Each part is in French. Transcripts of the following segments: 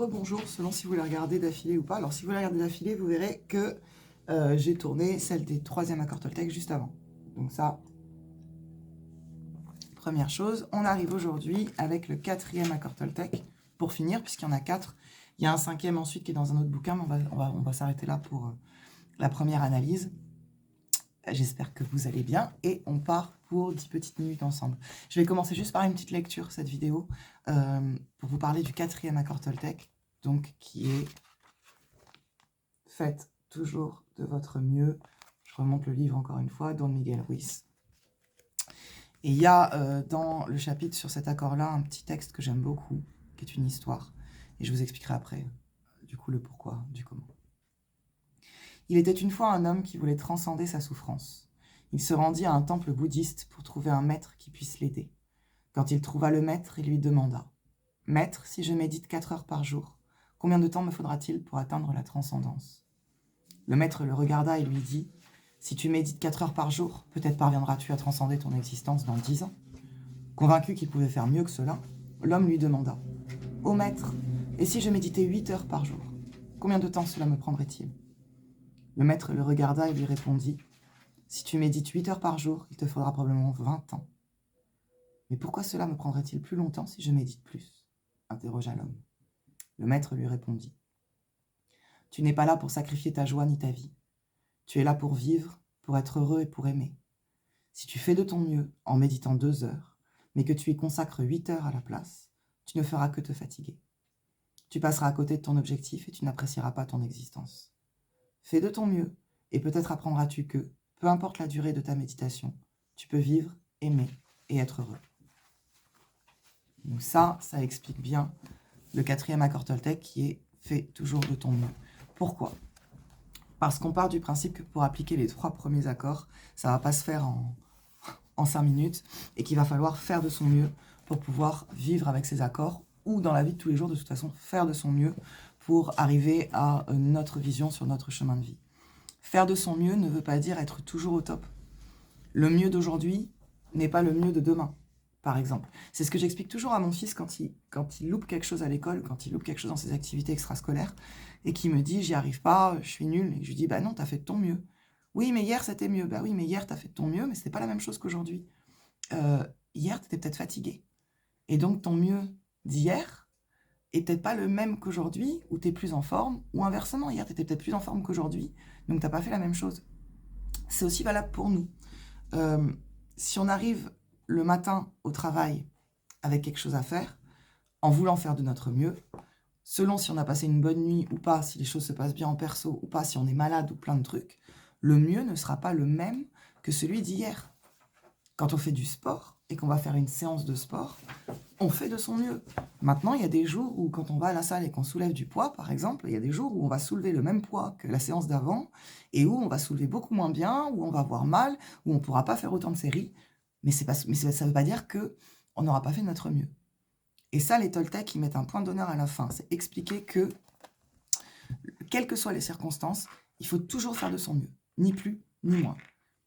rebonjour, selon si vous la regardez d'affilée ou pas. Alors, si vous la regardez d'affilée, vous verrez que j'ai tourné celle des 3e accords Toltec juste avant. Donc ça, première chose. On arrive aujourd'hui avec le 4e accord Toltec, pour finir, puisqu'il y en a 4. Il y a un 5e ensuite qui est dans un autre bouquin, mais on va s'arrêter là pour la première analyse. J'espère que vous allez bien et on part pour 10 petites minutes ensemble. Je vais commencer juste par une petite lecture, cette vidéo, pour vous parler du 4e accord Toltec, donc qui est « Faites toujours de votre mieux ». Je remonte le livre encore une fois, Don Miguel Ruiz. Et il y a dans le chapitre sur cet accord-là un petit texte que j'aime beaucoup, qui est une histoire. Et je vous expliquerai après, du coup, le pourquoi, du comment. Il était une fois un homme qui voulait transcender sa souffrance. Il se rendit à un temple bouddhiste pour trouver un maître qui puisse l'aider. Quand il trouva le maître, il lui demanda « Maître, si je médite 4 heures par jour, combien de temps me faudra-t-il pour atteindre la transcendance ?» Le maître le regarda et lui dit « Si tu médites 4 heures par jour, peut-être parviendras-tu à transcender ton existence dans 10 ans. » Convaincu qu'il pouvait faire mieux que cela, l'homme lui demanda « Ô maître, et si je méditais 8 heures par jour, combien de temps cela me prendrait-il ?» Le maître le regarda et lui répondit « Si tu médites 8 heures par jour, il te faudra probablement 20 ans. »« Mais pourquoi cela me prendrait-il plus longtemps si je médite plus ?» interrogea l'homme. Le maître lui répondit « Tu n'es pas là pour sacrifier ta joie ni ta vie. Tu es là pour vivre, pour être heureux et pour aimer. Si tu fais de ton mieux en méditant 2 heures, mais que tu y consacres 8 heures à la place, tu ne feras que te fatiguer. Tu passeras à côté de ton objectif et tu n'apprécieras pas ton existence. Fais de ton mieux, et peut-être apprendras-tu que, peu importe la durée de ta méditation, tu peux vivre, aimer et être heureux. » Donc ça explique bien le 4e accord Toltec qui est « Fais toujours de ton mieux ». Pourquoi ? Parce qu'on part du principe que pour appliquer les 3 premiers accords, ça ne va pas se faire en 5 minutes, et qu'il va falloir faire de son mieux pour pouvoir vivre avec ces accords, ou dans la vie de tous les jours, de toute façon, faire de son mieux pour arriver à notre vision sur notre chemin de vie. Faire de son mieux ne veut pas dire être toujours au top. Le mieux d'aujourd'hui n'est pas le mieux de demain, par exemple. C'est ce que j'explique toujours à mon fils quand il loupe quelque chose à l'école, quand il loupe quelque chose dans ses activités extrascolaires, et qui me dit « j'y arrive pas, je suis nul », et je lui dis « bah non, t'as fait de ton mieux ». « Oui, mais hier c'était mieux ». « Bah oui, mais hier t'as fait de ton mieux, mais c'était pas la même chose qu'aujourd'hui. Hier t'étais peut-être fatigué. Et donc ton mieux d'hier est peut-être pas le même qu'aujourd'hui, où t'es plus en forme, ou inversement, hier t'étais peut-être plus en forme qu'aujourd'hui, donc t'as pas fait la même chose. » C'est aussi valable pour nous. Si on arrive le matin au travail avec quelque chose à faire, en voulant faire de notre mieux, selon si on a passé une bonne nuit ou pas, si les choses se passent bien en perso ou pas, si on est malade ou plein de trucs, le mieux ne sera pas le même que celui d'hier. Quand on fait du sport et qu'on va faire une séance de sport, on fait de son mieux. Maintenant, il y a des jours où quand on va à la salle et qu'on soulève du poids, par exemple, il y a des jours où on va soulever le même poids que la séance d'avant et où on va soulever beaucoup moins bien, où on va avoir mal, où on ne pourra pas faire autant de séries. Mais ça ne veut pas dire qu'on n'aura pas fait de notre mieux. Et ça, les Toltecs, ils mettent un point d'honneur à la fin. C'est expliquer que, quelles que soient les circonstances, il faut toujours faire de son mieux. Ni plus, ni moins.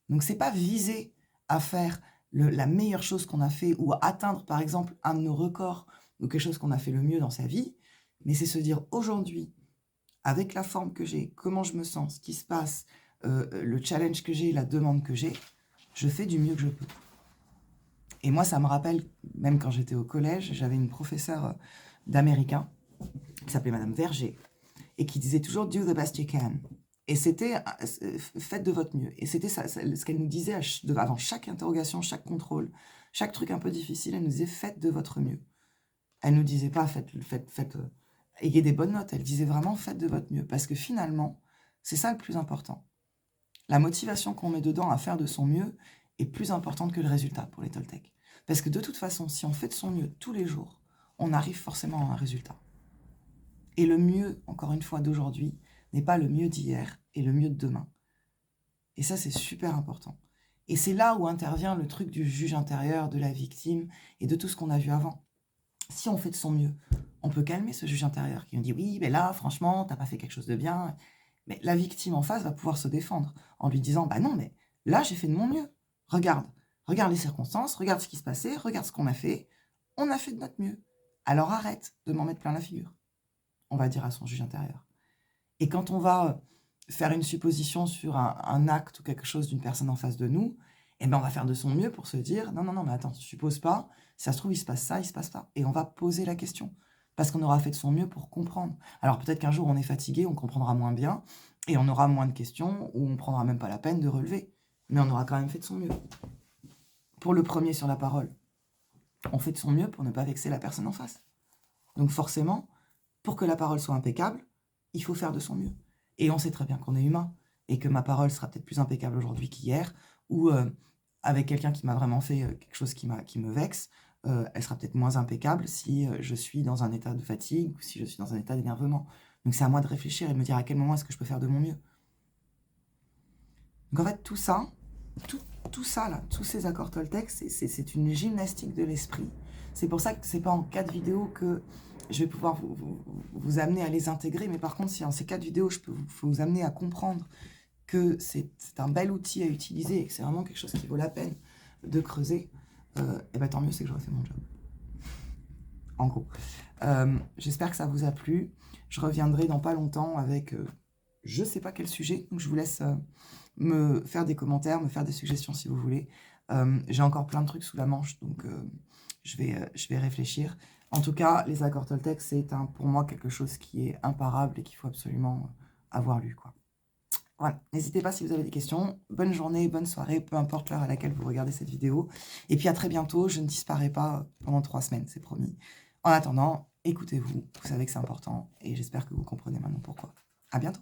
Donc, ce n'est pas viser à faire la meilleure chose qu'on a fait ou à atteindre, par exemple, un de nos records ou quelque chose qu'on a fait le mieux dans sa vie, mais c'est se dire aujourd'hui, avec la forme que j'ai, comment je me sens, ce qui se passe, le challenge que j'ai, la demande que j'ai, je fais du mieux que je peux. Et moi, ça me rappelle, même quand j'étais au collège, j'avais une professeure d'américain qui s'appelait Madame Verger et qui disait toujours « Do the best you can ». Et c'était « Faites de votre mieux ». Et c'était ça, ce qu'elle nous disait avant chaque interrogation, chaque contrôle, chaque truc un peu difficile, elle nous disait « Faites de votre mieux ». Elle ne nous disait pas « ayez des bonnes notes ». Elle disait vraiment « Faites de votre mieux ». Parce que finalement, c'est ça le plus important. La motivation qu'on met dedans à faire de son mieux est plus importante que le résultat pour les Toltecs. Parce que de toute façon, si on fait de son mieux tous les jours, on arrive forcément à un résultat. Et le mieux, encore une fois, d'aujourd'hui, n'est pas le mieux d'hier et le mieux de demain. Et ça, c'est super important. Et c'est là où intervient le truc du juge intérieur, de la victime et de tout ce qu'on a vu avant. Si on fait de son mieux, on peut calmer ce juge intérieur qui nous dit « oui, mais là, franchement, t'as pas fait quelque chose de bien ». Mais la victime en face va pouvoir se défendre en lui disant « bah non, mais là, j'ai fait de mon mieux. Regarde les circonstances, regarde ce qui se passait, regarde ce qu'on a fait. On a fait de notre mieux. Alors arrête de m'en mettre plein la figure. » on va dire à son juge intérieur. Et quand on va faire une supposition sur un acte ou quelque chose d'une personne en face de nous, eh ben on va faire de son mieux pour se dire, non, mais attends, suppose pas, si ça se trouve, il se passe ça, il se passe ça. Et on va poser la question, parce qu'on aura fait de son mieux pour comprendre. Alors peut-être qu'un jour, on est fatigué, on comprendra moins bien, et on aura moins de questions, ou on prendra même pas la peine de relever. Mais on aura quand même fait de son mieux. Pour le premier sur la parole, on fait de son mieux pour ne pas vexer la personne en face. Donc forcément, pour que la parole soit impeccable, il faut faire de son mieux. Et on sait très bien qu'on est humain, et que ma parole sera peut-être plus impeccable aujourd'hui qu'hier, ou avec quelqu'un qui m'a vraiment fait quelque chose qui me vexe, elle sera peut-être moins impeccable si je suis dans un état de fatigue, ou si je suis dans un état d'énervement. Donc c'est à moi de réfléchir et de me dire à quel moment est-ce que je peux faire de mon mieux. Donc en fait, tout ça, là, tous ces accords Toltec, c'est une gymnastique de l'esprit. C'est pour ça que c'est pas en 4 vidéos que je vais pouvoir vous amener à les intégrer, mais par contre, si en ces 4 vidéos, je peux vous amener à comprendre que c'est un bel outil à utiliser et que c'est vraiment quelque chose qui vaut la peine de creuser, et ben tant mieux, c'est que j'aurais fait mon job. En gros. J'espère que ça vous a plu. Je reviendrai dans pas longtemps avec je sais pas quel sujet, donc je vous laisse me faire des commentaires, me faire des suggestions si vous voulez. J'ai encore plein de trucs sous la manche, donc je vais réfléchir. En tout cas, les accords Toltec, c'est pour moi quelque chose qui est imparable et qu'il faut absolument avoir lu, quoi. Voilà, n'hésitez pas si vous avez des questions. Bonne journée, bonne soirée, peu importe l'heure à laquelle vous regardez cette vidéo. Et puis à très bientôt, je ne disparais pas pendant 3 semaines, c'est promis. En attendant, écoutez-vous, vous savez que c'est important et j'espère que vous comprenez maintenant pourquoi. À bientôt.